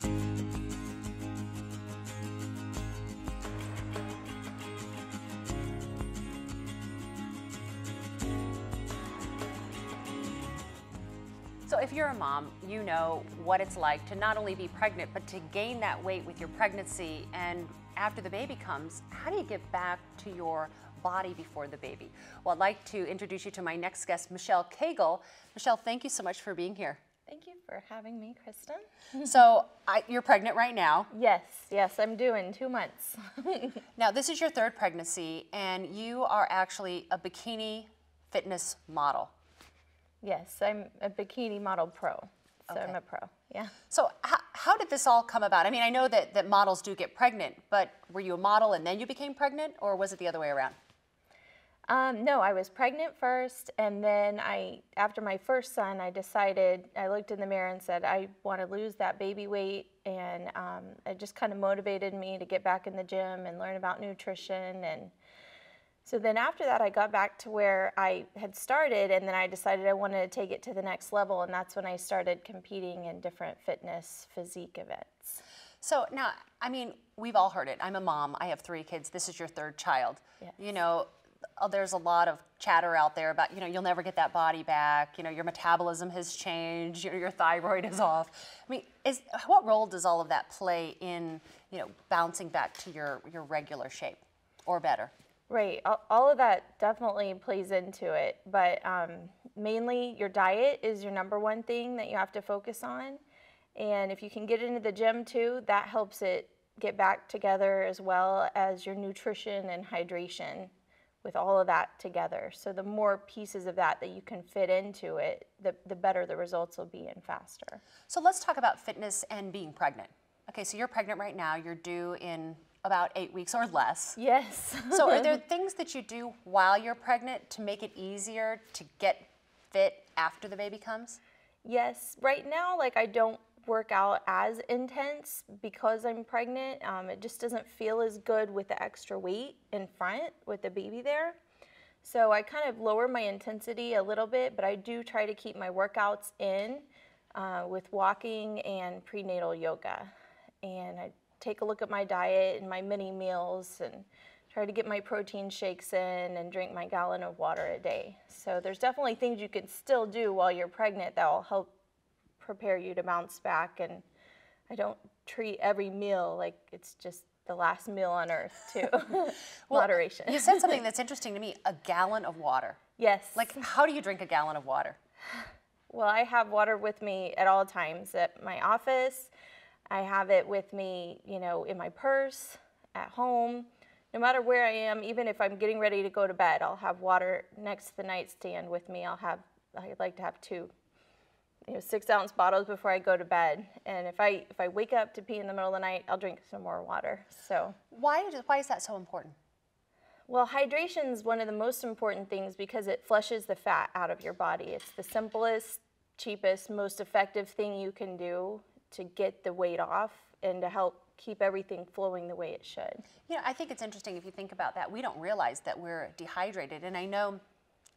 So if you're a mom, you know what it's like to not only be pregnant, but to gain that weight with your pregnancy, and after the baby comes, how do you get back to your body before the baby? Well, I'd like to introduce you to my next guest, Michelle Cagle. Michelle, thank you so much for being here. Thank you for having me, Kristen. So you're pregnant right now. Yes, I'm due in 2 months. Now, this is your third pregnancy, and you are actually a bikini fitness model. Yes, I'm a bikini model pro, so Okay. I'm a pro, yeah. So how did this all come about? I mean, I know that models do get pregnant, but were you a model and then you became pregnant, or was it the other way around? No, I was pregnant first, and then after my first son, I looked in the mirror and said, I want to lose that baby weight, and it just kind of motivated me to get back in the gym and learn about nutrition. And so then after that, I got back to where I had started, and then I decided I wanted to take it to the next level, and that's when I started competing in different fitness physique events. So now, I mean, we've all heard it. I'm a mom. I have 3 kids. This is your 3rd child. Yes. You know, there's a lot of chatter out there about, you'll never get that body back. Your metabolism has changed. Your thyroid is off. I mean, what role does all of that play in, bouncing back to your regular shape or better? Right, all of that definitely plays into it, but mainly your diet is your #1 thing that you have to focus on, and if you can get into the gym too, that helps it get back together, as well as your nutrition and hydration with all of that together. So the more pieces of that you can fit into it, the better the results will be and faster. So let's talk about fitness and being pregnant. Okay, so you're pregnant right now. You're due in about 8 weeks or less. Yes. So are there things that you do while you're pregnant to make it easier to get fit after the baby comes? Yes. Right now, I don't work out as intense because I'm pregnant. It just doesn't feel as good with the extra weight in front with the baby there. So I kind of lower my intensity a little bit, but I do try to keep my workouts in with walking and prenatal yoga. And I take a look at my diet and my mini meals and try to get my protein shakes in and drink my gallon of water a day. So there's definitely things you can still do while you're pregnant that will help prepare you to bounce back. And I don't treat every meal like it's just the last meal on earth too. Well, moderation. You said something that's interesting to me, a gallon of water. Yes. How do you drink a gallon of water? Well, I have water with me at all times at my office. I have it with me, in my purse, at home. No matter where I am, even if I'm getting ready to go to bed, I'll have water next to the nightstand with me. I like to have 2, 6-ounce bottles before I go to bed. And if I wake up to pee in the middle of the night, I'll drink some more water. So why is that so important? Well, hydration is one of the most important things because it flushes the fat out of your body. It's the simplest, cheapest, most effective thing you can do to get the weight off and to help keep everything flowing the way it should. I think it's interesting if you think about that. We don't realize that we're dehydrated, and I know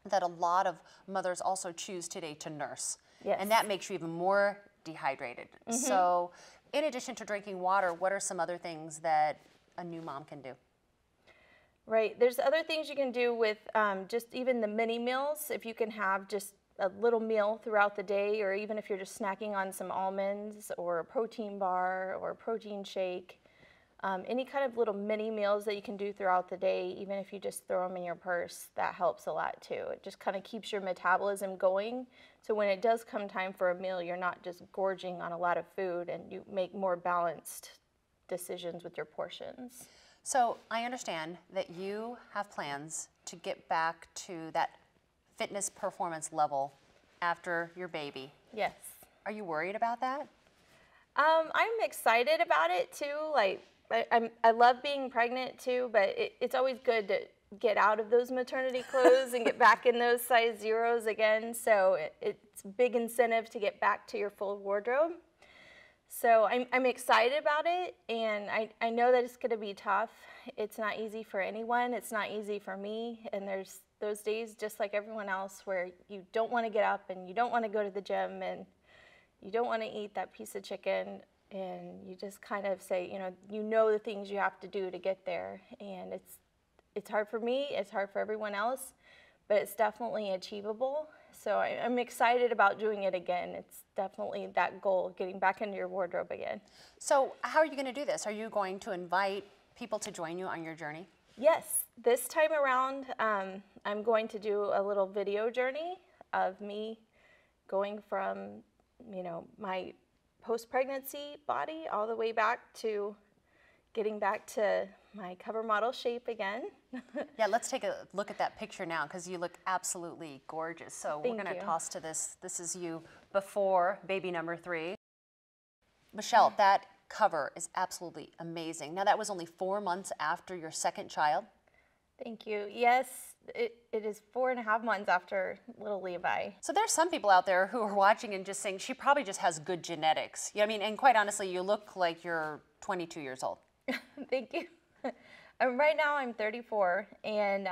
that a lot of mothers also choose today to nurse. Yes. And that makes you even more dehydrated. Mm-hmm. So in addition to drinking water, what are some other things that a new mom can do? Right, there's other things you can do with just even the mini meals. If you can have just a little meal throughout the day, or even if you're just snacking on some almonds or a protein bar or a protein shake, any kind of little mini meals that you can do throughout the day, even if you just throw them in your purse, that helps a lot too. It just kind of keeps your metabolism going, so when it does come time for a meal, you're not just gorging on a lot of food, and you make more balanced decisions with your portions. So I understand that you have plans to get back to that fitness performance level after your baby. Yes. Are you worried about that? I'm excited about it too. I love being pregnant too, but it's always good to get out of those maternity clothes and get back in those size zeros again. So it's a big incentive to get back to your full wardrobe. So I'm excited about it, and I know that it's going to be tough. It's not easy for anyone. It's not easy for me, and there's those days, just like everyone else, where you don't want to get up and you don't want to go to the gym and you don't want to eat that piece of chicken and you just kind of say, you know the things you have to do to get there, and it's hard for me, it's hard for everyone else, but it's definitely achievable. So I'm excited about doing it again. It's definitely that goal, getting back into your wardrobe again. So how are you going to do this? Are you going to invite people to join you on your journey? Yes, this time around, I'm going to do a little video journey of me going from, my post-pregnancy body all the way back to getting back to my cover model shape again. Yeah, let's take a look at that picture now, because you look absolutely gorgeous. So we're going to toss to this. This is you before baby number 3. Michelle, that cover is absolutely amazing. Now, that was only 4 months after your second child. Thank you. Yes, it is 4.5 months after little Levi. So there's some people out there who are watching and just saying she probably just has good genetics. You know what I mean? And quite honestly, you look like you're 22 years old. Thank you. Right now I'm 34, and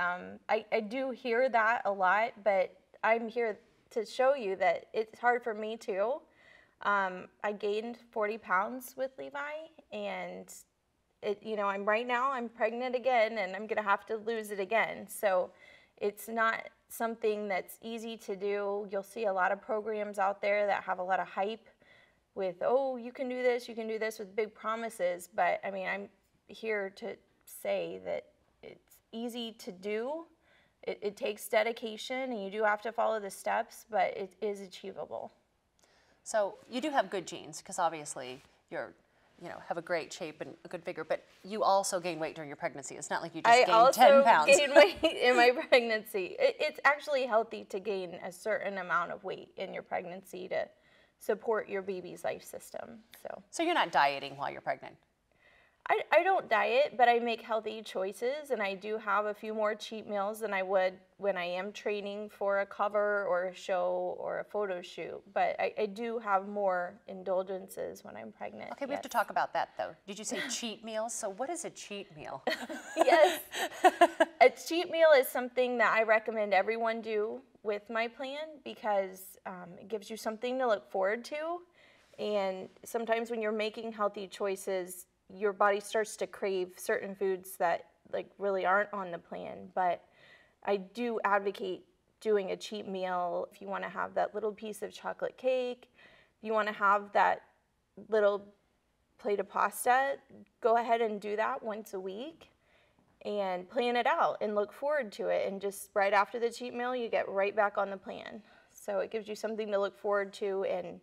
I do hear that a lot, but I'm here to show you that it's hard for me too. I gained 40 pounds with Levi, and I'm pregnant again, and I'm gonna have to lose it again. So it's not something that's easy to do. You'll see a lot of programs out there that have a lot of hype with, oh, you can do this with big promises. But I mean, I'm here to say that it's easy to do. It takes dedication, and you do have to follow the steps, but it is achievable. So you do have good genes, because obviously you're, have a great shape and a good figure, but you also gain weight during your pregnancy. It's not like you just gained 10 pounds. I also gained weight in my pregnancy. It's actually healthy to gain a certain amount of weight in your pregnancy to support your baby's life system. So you're not dieting while you're pregnant? I don't diet, but I make healthy choices, and I do have a few more cheat meals than I would when I am training for a cover or a show or a photo shoot. But I do have more indulgences when I'm pregnant. Okay, we have to talk about that, though. Did you say cheat meals? So what is a cheat meal? Yes. A cheat meal is something that I recommend everyone do with my plan, because it gives you something to look forward to. And sometimes when you're making healthy choices, your body starts to crave certain foods that really aren't on the plan. But I do advocate doing a cheat meal. If you want to have that little piece of chocolate cake, if you want to have that little plate of pasta, go ahead and do that once a week and plan it out and look forward to it. And just right after the cheat meal, you get right back on the plan. So it gives you something to look forward to, and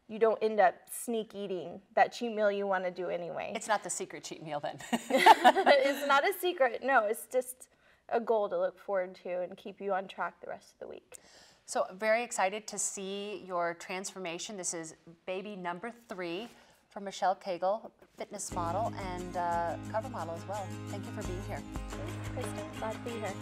you don't end up sneak eating that cheat meal you want to do anyway. It's not the secret cheat meal then. It's not a secret. No, it's just a goal to look forward to and keep you on track the rest of the week. So very excited to see your transformation. This is baby number 3 for Michelle Cagle, fitness model and cover model as well. Thank you for being here. Thanks, Kristen. Glad to be here.